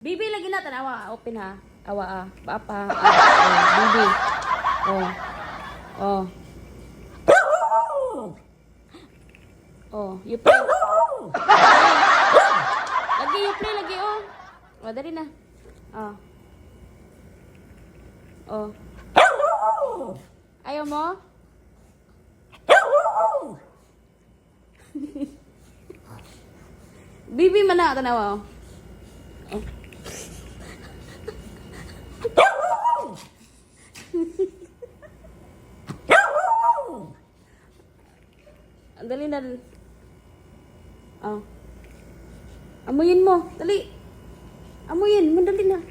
Bibi lagi na tanawa, open ha. Awa papa. Bibi. Oh. Oh. Oh, you play. Lagi you play lagi oh. Oh, dali na. Oh. Oh. Ayaw mo? Bibi man na tanawa oh. Oh. Dali na. Oh. Amuyin mo. Dali. Amuyin mo. Dali na.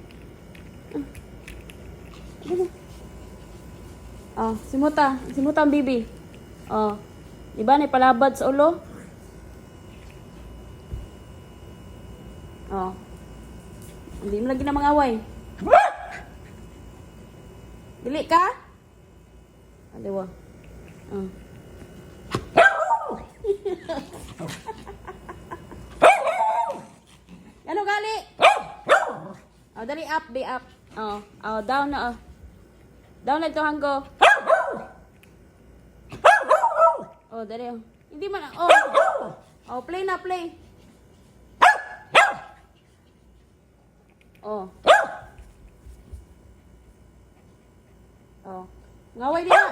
Dali. Oh. Simuta. Simuta ang bibi. Oh. Diba? Naipalabad sa ulo. Oh. Hindi mo lagi na mga away. Dili ka? Aliwa. Oh. Ano gali? Oh, dali up, be up. Oh, oh, down na oh. Down na ito hanggo. Oh, dali oh. Hindi man oh. Oh, play na, play. Oh. Oh. Ngaway din na.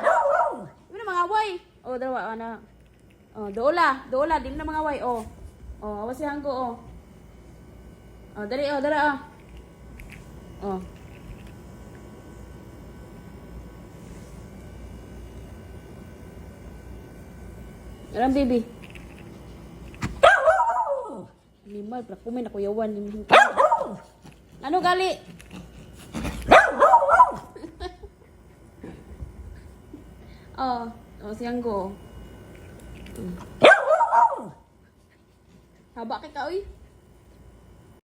Hindi na mangaway. Oh, dalawa ana. Oh, doola, di na mangaway oh. Oh, awas si hanggo oh. Oh, dali oh, dali oh. Oh. Alam, baby. Limal, kumin ako yawan. Ano gali? Oh, oh, siyang go. Haba kay ka, uy.